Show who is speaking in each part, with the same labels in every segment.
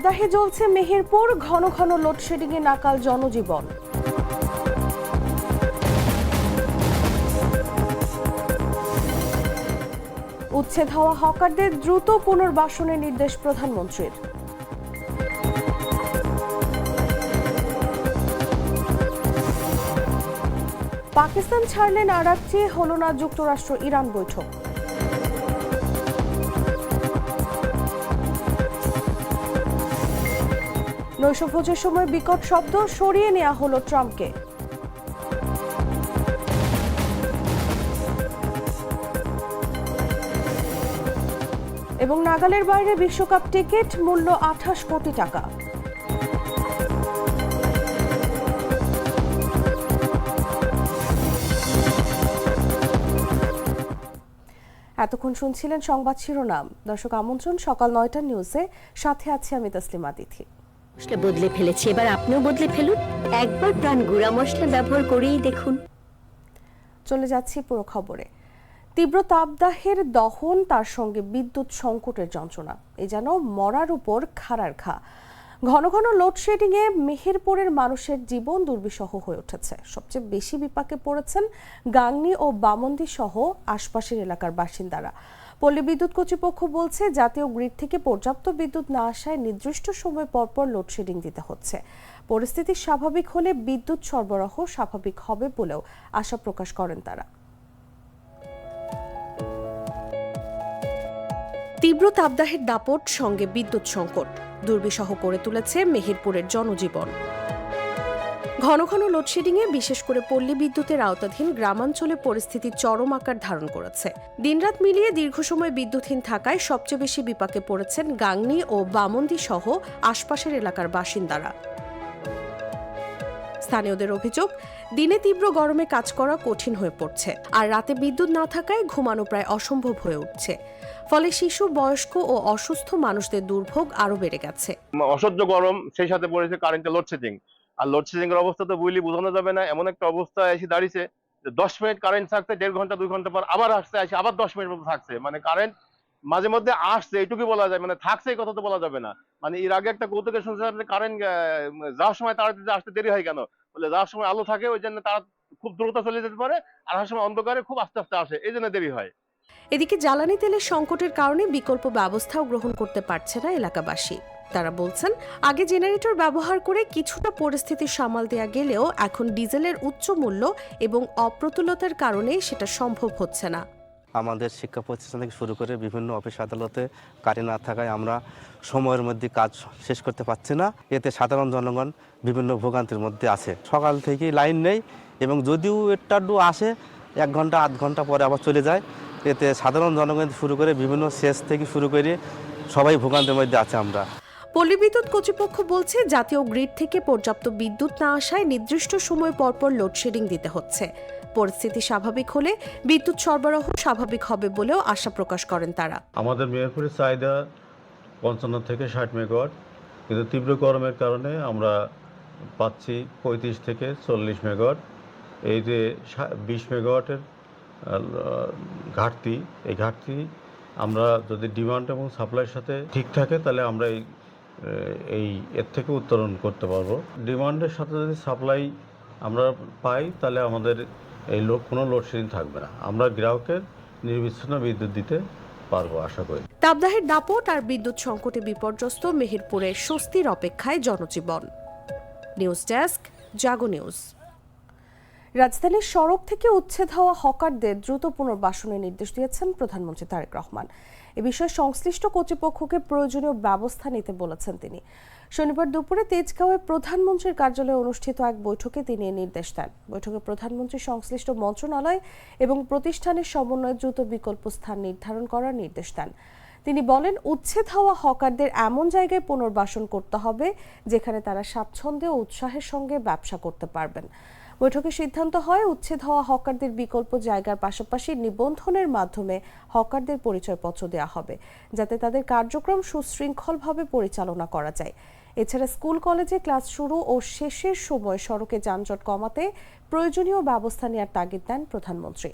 Speaker 1: তাপদাহে জ্বলছে মেহেরপুর, ঘন ঘন লোডশেডিংয়ে নাকাল জনজীবন। উচ্ছেদ হওয়া হকারদের দ্রুত পুনর্বাসনের নির্দেশ প্রধানমন্ত্রীর। পাকিস্তান ছাড়লেন আরাকচি, হল না যুক্তরাষ্ট্র ইরান বৈঠক। নৈশভোজের সময় বিকট শব্দ, সরিয়ে নেওয়া হলো ট্রাম্পকে। এবং নাগালের বাইরে বিশ্বকাপ টিকিট, মূল্য 28 কোটি টাকা। এতক্ষণ শুনছিলেন সংবাদ শিরোনাম। দর্শক, আমন্ত্রণ সকাল 9টার নিউজে, সাথে আছি আমি তাসলিমা তিথি।
Speaker 2: মশলা বদলে ফেলেছি, এবার আপনিও বদলে ফেলুন। একবার প্রাণ গুঁড়া মশলা ব্যবহার করেই দেখুন।
Speaker 1: চলে যাচ্ছি পুরো খবরে। তীব্র তাপদাহের দহন, তার সঙ্গে বিদ্যুৎ সংকটের যন্ত্রণা, এ যেন মরার উপর খাড়ার ঘা। ঘন ঘন লোডশেডিংয়ে মেহেরপুরের মানুষের জীবন দুর্বিষহ হয়ে উঠেছে। সবচেয়ে বেশি বিপাকে পড়েছেন গাংনী ও বামন্দি সহ আশপাশের এলাকার বাসিন্দারা। পল্লী বিদ্যুৎ কর্তৃপক্ষ বলছে, জাতীয় গ্রিড থেকে পর্যাপ্ত বিদ্যুৎ না আসায় নির্দিষ্ট সময় পরপর লোডশেডিং দিতে হচ্ছে। পরিস্থিতি স্বাভাবিক হলে বিদ্যুৎ সরবরাহ স্বাভাবিক হবে বলেও আশা প্রকাশ করেন তারা। তীব্র তাপদাহের দাপট, সঙ্গে বিদ্যুৎ সংকট দুর্বিষহ করে তুলেছে মেহেরপুরের জনজীবন। ঘন ঘন লোডশেডিংয়ে বিশেষ করে পল্লী বিদ্যুতের আওতাধীন গ্রামাঞ্চলে পরিস্থিতি চরম আকার ধারণ করেছে। দিনরাত মিলিয়ে দীর্ঘ সময় বিদ্যুৎহীন থাকায় সবচেয়ে বেশি বিপাকে পড়েছেন গাংনী ও বামন্দি সহ আশপাশের এলাকার বাসিন্দারা। স্থানীয়দের অভিযোগ, দিনে তীব্র গরমে কাজ করা কঠিন হয়ে পড়ছে, আর রাতে বিদ্যুৎ না থাকায় ঘুমানো প্রায় অসম্ভব হয়ে উঠছে। ফলে শিশু, বয়স্ক ও অসুস্থ মানুষদের দুর্ভোগ আরো বেড়ে গেছে।
Speaker 3: অসহ্য গরম, সেই সাথে পড়েছে কারেন্টের লোডশেডিং। আর লোডশেডিং এর অবস্থা তো বুঝলি বোঝানো যাবে না। এমন একটা অবস্থা এসে দাঁড়িয়েছে যে 10 মিনিট কারেন্ট থাকছে, 1.5 ঘন্টা 2 ঘন্টা পর আবার আসছে, আবার 10 মিনিট মতো থাকছে। মানে কারেন্ট মাঝে মধ্যে আসছে, এইটুকুই বলা যায়, মানে থাকছে এই কথা তো বলা যাবে না। মানে এর আগে একটা কৌতুকের শুনছিলাম যে কারেন্ট যাওয়ার সময় তাড়াতাড়ি আসতে দেরি হয় কেন, বলে যাওয়ার সময় আলো থাকে ওই জন্য তারা খুব দ্রুত চলে যেতে পারে, আর আসার সময় অন্ধকারে খুব আস্তে আস্তে আসে, এই জন্য দেরি হয়।
Speaker 1: এদিকে জ্বালানি তেলের সংকটের কারণে বিকল্প ব্যবস্থাও গ্রহণ করতে পারছে না এলাকাবাসী। তারা বলছেন, আগে জেনারেটর ব্যবহার করে কিছুটা পরিস্থিতি সামাল দেয়া গেলেও এখন ডিজেলের উচ্চ মূল্য এবং অপ্রতুলতার কারণে সেটা সম্ভব হচ্ছে না।
Speaker 4: আমাদের শিক্ষা প্রতিষ্ঠান থেকে শুরু করে বিভিন্ন অফিস আদালতে কারেন্ট না থাকায় আমরা সময়ের মধ্যে কাজ শেষ করতে পারছি না। এতে সাধারণ জনগণ বিভিন্ন ভোগান্তির মধ্যে আছে। সকাল থেকেই লাইন নেই, এবং যদিও একটু আসে 1 ঘন্টা 8 ঘন্টা পরে আবার চলে যায়। এতে সাধারণ জনগণ শুরু করে বিভিন্ন সেচ থেকে শুরু করে সবাই ভোগান্তির মধ্যে আছে আমরা।
Speaker 1: পল্লী বিদ্যুৎ কর্তৃপক্ষ বলছে, জাতীয় গ্রিড থেকে পর্যাপ্ত বিদ্যুৎ না আসায় নির্দিষ্ট সময় পরপর লোডশেডিং দিতে হচ্ছে। পরিস্থিতি স্বাভাবিক হলে বিদ্যুৎ সরবরাহ স্বাভাবিক হবে বলেও আশা প্রকাশ করেন তারা।
Speaker 5: আমাদের মেহেরপুরের চাহিদা 55 থেকে 60 মেগাওয়াট, কিন্তু তীব্র গরমের কারণে আমরা পাচ্ছি 35 থেকে 40 মেগাওয়াট। এই যে 20 মেগাওয়াটের ঘাটতি, এই ঘাটতি আমরা যদি ডিমান্ড এবং সাপ্লাইয়ের সাথে ঠিক থাকে তাহলে আমরা এর থেকে উত্তরণ করতে পারবো। ডিমান্ডের সাথে যদি সাপ্লাই আমরা পাই তাহলে আমাদের কোনো লোডশেডিং থাকবে না। আমরা গ্রাহকের নির্বিচ্ছিন্ন বিদ্যুৎ দিতে পারবো আশা করি।
Speaker 1: তাপদাহের দাপট আর বিদ্যুৎ সংকটে বিপর্যস্ত মেহেরপুরের স্বস্তির অপেক্ষায় জনজীবন। নিউজ ডেস্ক, জাগো নিউজ। রাজধানীর সড়ক থেকে উচ্ছেদ হওয়া হকারদের দ্রুত পুনর্বাসনের নির্দেশ দিয়েছেন প্রধানমন্ত্রী তারেক রহমান। এ বিষয়ে সংশ্লিষ্ট কর্তৃপক্ষকে প্রয়োজনীয় ব্যবস্থা নিতে বলেছেন তিনি। শনিবার দুপুরে তেজগাঁওয়ে প্রধানমন্ত্রীর কার্যালয়ে অনুষ্ঠিত এক বৈঠকে তিনি এই নির্দেশ দেন। বৈঠকে প্রধানমন্ত্রী সংশ্লিষ্ট মন্ত্রণালয় এবং প্রতিষ্ঠানের সমন্বয়ে দ্রুত বিকল্প স্থান নির্ধারণ করার নির্দেশ দেন। তিনি বলেন, উচ্ছেদ হওয়া হকারদের এমন জায়গায় পুনর্বাসন করতে হবে যেখানে তারা স্বাচ্ছন্দ্যে ও উৎসাহের সঙ্গে ব্যবসা করতে পারবেন। বৈঠকে সিদ্ধান্ত হয়, উচ্ছেদ হওয়া হকারদের বিকল্প জায়গার পাশাপাশি নিবন্ধনের মাধ্যমে হকারদের পরিচয়পত্র দেওয়া হবে, যাতে তাদের কার্যক্রম সুশৃঙ্খলভাবে পরিচালনা করা যায়। এছাড়া স্কুল কলেজে ক্লাস শুরু ও শেষের সময় সড়কে যানজট কমাতে প্রয়োজনীয় ব্যবস্থা নেওয়ার তাগিদ দেন প্রধানমন্ত্রী।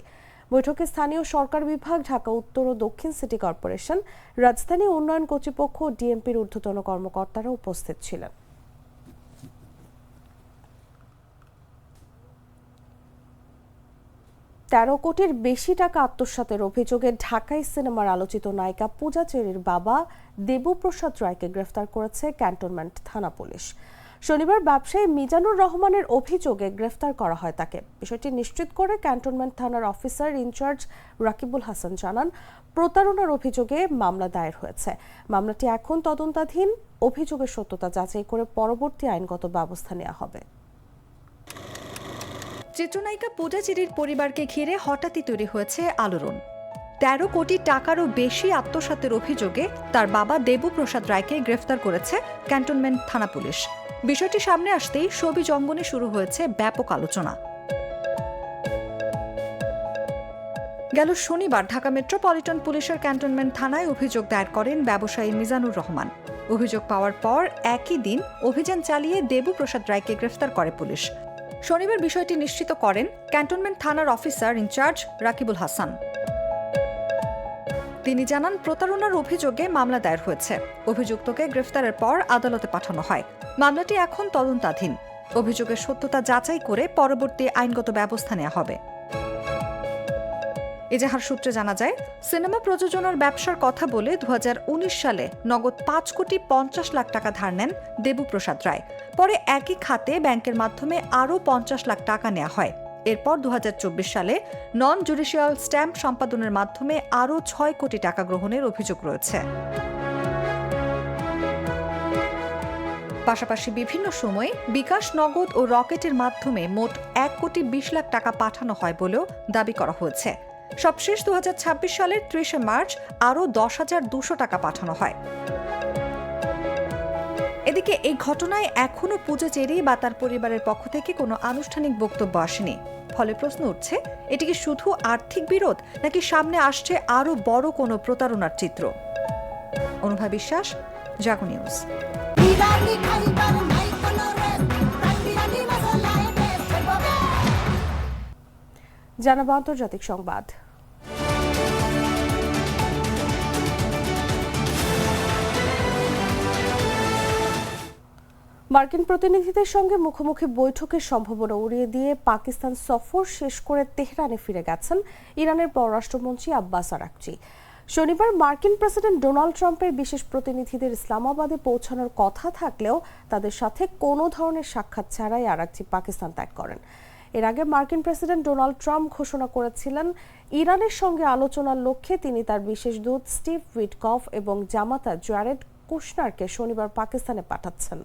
Speaker 1: বৈঠকে স্থানীয় সরকার বিভাগ, ঢাকা উত্তর ও দক্ষিণ সিটি কর্পোরেশন, রাজধানী উন্নয়ন কর্তৃপক্ষ ও ডিএমপির ঊর্ধ্বতন কর্মকর্তারা উপস্থিত ছিলেন। তেরো কোটির বেশি টাকা আত্মসাতের অভিযোগে ঢাকাই সিনেমার আলোচিত নায়িকা পূজা চেরির বাবা দেবপ্রসাদ রায়কে গ্রেফতার করেছে ক্যান্টনমেন্ট থানা পুলিশ। শনিবার ব্যবসায়ী মিজানুর রহমানের অভিযোগে গ্রেফতার করা হয় তাকে। বিষয়টি নিশ্চিত করে ক্যান্টনমেন্ট থানার অফিসার ইনচার্জ রাকিবুল হাসান জানান, প্রতারণার অভিযোগে মামলা দায়ের হয়েছে। মামলাটি এখন তদন্তাধীন। অভিযোগের সত্যতা যাচাই করে পরবর্তী আইনগত ব্যবস্থা নেওয়া হবে।
Speaker 6: চিত্রনায়িকা পূজা চেরির পরিবারকে ঘিরে হঠাৎই তৈরি হয়েছে আলোড়ন। ১৩ কোটি টাকারও বেশি আত্মসাতের অভিযোগে তার বাবা দেবপ্রসাদ রায়কে গ্রেফতার করেছে ক্যান্টনমেন্ট থানা পুলিশ। বিষয়টি সামনে আসতেই শোবিজ অঙ্গনে শুরু হয়েছে ব্যাপক আলোচনা। গেল শনিবার ঢাকা মেট্রোপলিটন পুলিশের ক্যান্টনমেন্ট থানায় অভিযোগ দায়ের করেন ব্যবসায়ী মিজানুর রহমান। অভিযোগ পাওয়ার পর একই দিন অভিযান চালিয়ে দেবপ্রসাদ রায়কে গ্রেফতার করে পুলিশ। শনিবার বিষয়টি নিশ্চিত করেন ক্যান্টনমেন্ট থানার অফিসার ইনচার্জ রাকিবুল হাসান। তিনি জানান, প্রতারণার অভিযোগে মামলা দায়ের হয়েছে। অভিযুক্তকে গ্রেফতারের পর আদালতে পাঠানো হয়। মামলাটি এখন তদন্তাধীন। অভিযোগের সত্যতা যাচাই করে পরবর্তী আইনগত ব্যবস্থা নেওয়া হবে। এজাহার সূত্রে জানা যায়, সিনেমা প্রযোজনার ব্যবসার কথা বলে 2019 সালে নগদ 5,50,00,000 টাকা ধার নেন দেবপ্রসাদ রায়। পরে একই খাতে ব্যাংকের মাধ্যমে আরও 50 লাখ টাকা নেওয়া হয়। এরপর 2024 সালে নন জুডিশিয়াল স্ট্যাম্প সম্পাদনের মাধ্যমে আরও 6 কোটি টাকা গ্রহণের অভিযোগ রয়েছে। পাশাপাশি বিভিন্ন সময়ে বিকাশ, নগদ ও রকেটের মাধ্যমে মোট 1,20,00,000 টাকা পাঠানো হয় বলেও দাবি করা হয়েছে। সবশেষ 2026 সালের 30 মার্চ আরও 10,200 টাকা পাঠানো হয়। এদিকে এই ঘটনায় এখনও পূজা চেরি বা তার পরিবারের পক্ষ থেকে কোনো আনুষ্ঠানিক বক্তব্য আসেনি। ফলে প্রশ্ন উঠছে, এটি কি শুধু আর্থিক বিরোধ, নাকি সামনে আসছে আরও বড় কোনো প্রতারণার চিত্র? অনুভা বিশ্বাস, জাগো নিউজ।
Speaker 1: জানাবো আন্তর্জাতিক সংবাদ। মার্কিন প্রতিনিধিদের সঙ্গে মুখোমুখি বৈঠকের সম্ভাবনা উড়িয়ে দিয়ে পাকিস্তান সফর শেষ করে তেহরানে ফিরে গেছেন ইরানের পররাষ্ট্রমন্ত্রী আব্বাস আরাকচি। শনিবার মার্কিন প্রেসিডেন্ট ডোনাল্ড ট্রাম্পের বিশেষ প্রতিনিধিদের ইসলামাবাদে পৌঁছানোর কথা থাকলেও তাদের সাথে কোনো ধরনের সাক্ষাৎ ছাড়াই আরাকচি পাকিস্তান ত্যাগ করেন। এর আগে মার্কিন প্রেসিডেন্ট ডোনাল্ড ট্রাম্প ঘোষণা করেছিলেন, ইরানের সঙ্গে আলোচনার লক্ষ্যে তিনি তার বিশেষ দূত স্টিভ উইটকফ এবং জামাতা জারেড কুশনারকে শনিবার পাকিস্তানে পাঠাচ্ছেন।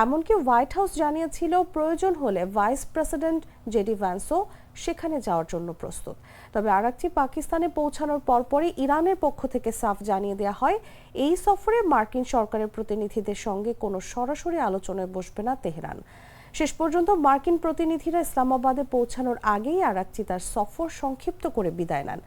Speaker 1: এমনকি হোয়াইট হাউস জানিয়েছিল, প্রয়োজন হলে ভাইস প্রেসিডেন্ট জেডি ভ্যান্সও সেখানে যাওয়ার জন্য প্রস্তুত। তবে আরাকচি পাকিস্তানে পৌঁছানোর পরপরই ইরানের পক্ষ থেকে সাফ জানিয়ে দেওয়া হয়, এই সফরে মার্কিন সরকারের প্রতিনিধিদের সঙ্গে কোনো সরাসরি আলোচনায় বসবে না তেহরান। শেষ পর্যন্ত মার্কিন প্রতিনিধিরা ইসলামাবাদে পৌঁছানোর আগেই আরাকচি তার সফর সংক্ষিপ্ত করে বিদায় নেন।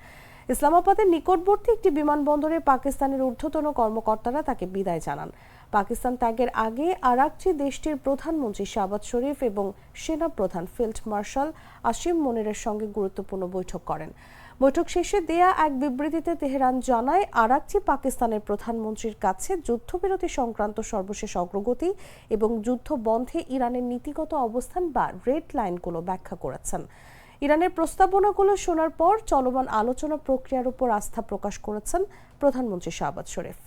Speaker 1: ইসলামাবাদের নিকটবর্তী একটি বিমানবন্দরে পাকিস্তানের ঊর্ধ্বতন কর্মকর্তারা তাকে বিদায় জানান। পাকিস্তান ত্যাগের আগে আরাকচি দেশটির প্রধানমন্ত্রী শাহবাজ শরীফ এবং সেনা প্রধান ফিল্ড মার্শাল আসিম মনিরের সঙ্গে গুরুত্বপূর্ণ বৈঠক করেন। বৈঠক শেষে দেয়া এক বিবৃতিতে তেহরান জানায়, আরাকচি পাকিস্তানের প্রধানমন্ত্রীর কাছে যুদ্ধবিরতি সংক্রান্ত সর্বশেষ অগ্রগতি এবং যুদ্ধ বন্ধে ইরানের নীতিগত অবস্থান বা রেড লাইনগুলো ব্যাখ্যা করেছেন। ইরানের প্রস্তাবনাগুলো শোনার পর চলমান আলোচনা প্রক্রিয়ার উপর আস্থা প্রকাশ করেছেন প্রধানমন্ত্রী শাহবাজ শরীফ।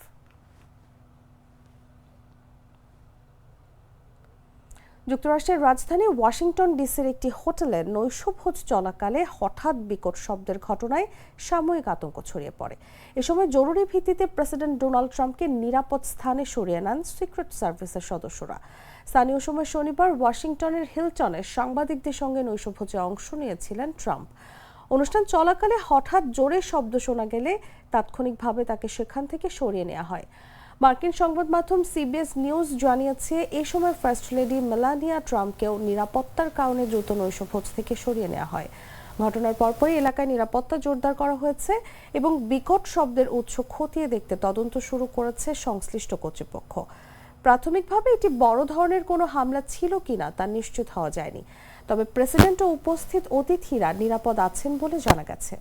Speaker 1: যুক্তরাষ্ট্রের রাজধানী ওয়াশিংটন ডিসির একটি হোটেলে নৈশভোজ চলাকালে হঠাৎ বিকট শব্দের ঘটনায় সাময়িক আতঙ্ক ছড়িয়ে পড়ে। এ সময় জরুরি ভিত্তিতে প্রেসিডেন্ট ডোনাল্ড ট্রাম্পকে নিরাপদ স্থানে সরিয়ে নেন সিক্রেট সার্ভিসের সদস্যরা। স্থানীয় সময় শনিবার ওয়াশিংটনের হিলটনে সাংবাদিকদের সঙ্গে নৈশভোজে অংশ নিয়েছিলেন ট্রাম্প। অনুষ্ঠান চলাকালে হঠাৎ জোরে শব্দ শোনা গেলে তাৎক্ষণিকভাবে তাকে সেখান থেকে সরিয়ে নেওয়া হয়। মার্কিন সংবাদ মাধ্যম সিবিএস নিউজ জানিয়েছে, এ সময় ফার্স্ট লেডি মেলানিয়া ট্রাম্পকেও নিরাপত্তার কারণে দ্রুত নৈশভোজ থেকে সরিয়ে নেওয়া হয়। ঘটনার পরপরই এলাকায় নিরাপত্তা জোরদার করা হয়েছে এবং বিকট শব্দের উৎস খতিয়ে দেখতে তদন্ত শুরু করেছে সংশ্লিষ্ট কর্তৃপক্ষ। প্রাথমিকভাবে এটি বড় ধরনের কোনো হামলা ছিল কিনা তা নিশ্চিত হওয়া যায়নি, তবে প্রেসিডেন্ট ও উপস্থিত অতিথিরা নিরাপদ আছেন বলে জানা গেছে।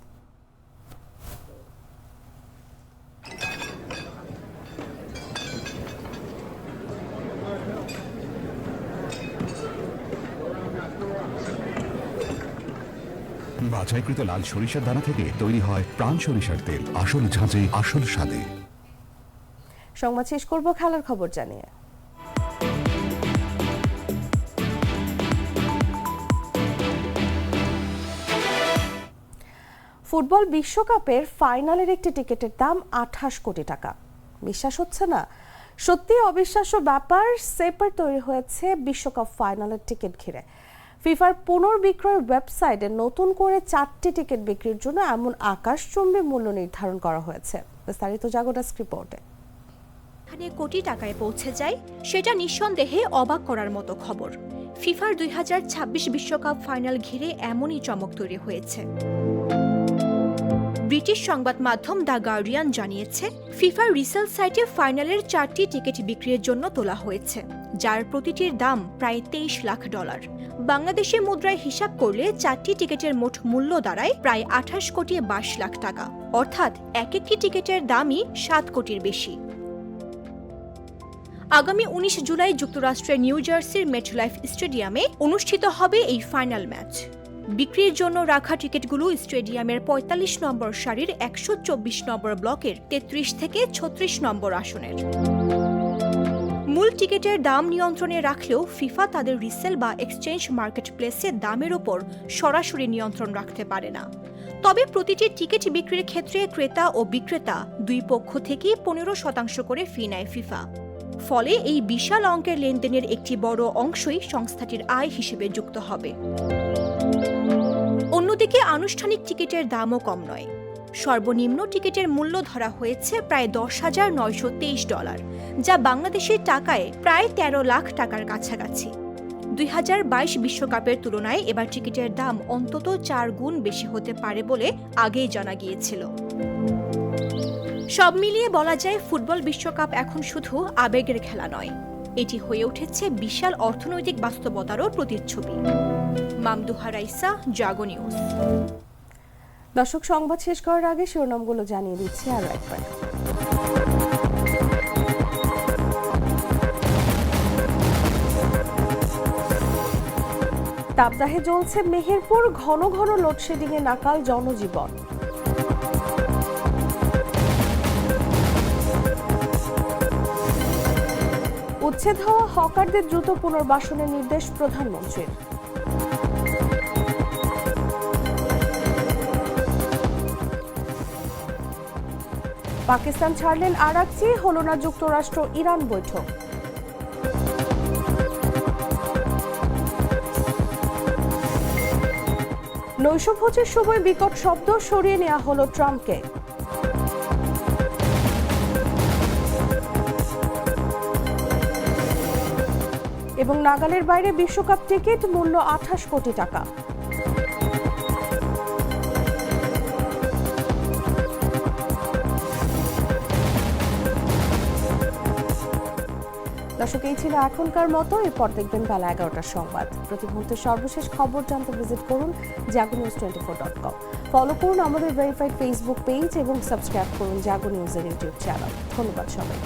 Speaker 7: বাছাইকৃত লাল সরিষার দানা থেকে তৈরি হয় প্রাণ সরিষার তেল। আসল ঝাঁঝে আসল স্বাদে।
Speaker 1: সংবাদ শেষ করব খেলার খবর জানিয়ে। ফুটবল বিশ্বকাপের ফাইনালের একটি টিকিটের দাম 28 কোটি টাকা। বিশ্বাস হচ্ছে না? সত্যি অবিশ্বাস্য ব্যাপার। সেপার তৈরি হয়েছে বিশ্বকাপ ফাইনালের টিকিট ঘিরে। ফিফার পুনর্বিক্রয় ওয়েবসাইটে নতুন করে 4টি টিকিট বিক্রির জন্য এমন আকাশচুম্বী মূল্য নির্ধারণ করা হয়েছে। বিস্তারিত জাগোডেস্ক রিপোর্টে।
Speaker 8: এখানে কোটি টাকায় পৌঁছে যায় সেটা নিঃসন্দেহে অবাক করার মতো খবর। ফিফার 2026 বিশ্বকাপ ফাইনাল ঘিরে এমনই চমক তৈরি হয়েছে। ব্রিটিশ সংবাদ মাধ্যম দ্য গার্ডিয়ান জানিয়েছে, ফিফার রিসেল সাইটে ফাইনালের 4টি টিকিট বিক্রির জন্য তোলা হয়েছে, যার প্রতিটির দাম প্রায় $23 লাখ। বাংলাদেশি মুদ্রায় হিসাব করলে 4টি টিকিটের মোট মূল্য দাঁড়ায় প্রায় 28 কোটি 22 লাখ টাকা, অর্থাৎ এক একটি টিকিটের দামই 7 কোটির বেশি। আগামী 19 জুলাই যুক্তরাষ্ট্রের নিউ জার্সির মেটলাইফ স্টেডিয়ামে অনুষ্ঠিত হবে এই ফাইনাল ম্যাচ। বিক্রির জন্য রাখা টিকিটগুলো স্টেডিয়ামের 45 নম্বর সারির 124 নম্বর ব্লকের 33 থেকে 36 নম্বর আসনের। মূল টিকিটের দাম নিয়ন্ত্রণে রাখলেও ফিফা তাদের রিসেল বা এক্সচেঞ্জ মার্কেট প্লেসে দামের ওপর সরাসরি নিয়ন্ত্রণ রাখতে পারে না। তবে প্রতিটি টিকিট বিক্রির ক্ষেত্রে ক্রেতা ও বিক্রেতা দুই পক্ষ থেকেই 15% করে ফি নেয় ফিফা। ফলে এই বিশাল অঙ্কের লেনদেনের একটি বড় অংশই সংস্থাটির আয় হিসেবে যুক্ত হবে। অন্যদিকে আনুষ্ঠানিক টিকিটের দামও কম নয়। সর্বনিম্ন টিকিটের মূল্য ধরা হয়েছে প্রায় $10,923, যা বাংলাদেশের টাকায় প্রায় 13 লাখ টাকার কাছাকাছি। 2022 বিশ্বকাপের তুলনায় এবার টিকিটের দাম অন্তত 4 গুণ বেশি হতে পারে বলে আগেই জানা গিয়েছিল। সব মিলিয়ে বলা যায়, ফুটবল বিশ্বকাপ এখন শুধু আবেগের খেলা নয়, এটি হয়ে উঠেছে বিশাল অর্থনৈতিক বাস্তবতারও প্রতিচ্ছবি। মামদুহা রাইসা, জাগো নিউজ।
Speaker 1: দর্শক, সংবাদ শেষ করার আগে শিরোনামগুলো জানিয়ে দিচ্ছি আরো একবার। তাপদাহে জ্বলছে মেহেরপুর, ঘন ঘন লোডশেডিং এ নাকাল জনজীবন। উচ্ছেদ হওয়া হকারদের দ্রুত পুনর্বাসনের নির্দেশ প্রধানমন্ত্রীর। পাকিস্তান ছাড়লেন আরাকচি, হলো না যুক্তরাষ্ট্র ইরান বৈঠক। নৈশভোজের সময় বিকট শব্দ, সরিয়ে নেওয়া হলো ট্রাম্পকে। এবং নাগালের বাইরে বিশ্বকাপ টিকিট, মূল্য 28 কোটি টাকা। দর্শক, এই ছিল এখনকার মতো। এরপর দেখবেন বেলা 11টার সংবাদ। প্রতি মুহূর্তের সর্বশেষ খবর জানতে ভিজিট করুন jagonews24.com। ফলো করুন আমাদের ভেরিফাইড ফেসবুক পেজ এবং সাবস্ক্রাইব করুন জাগো নিউজের ইউটিউব চ্যানেল। ধন্যবাদ সবাই।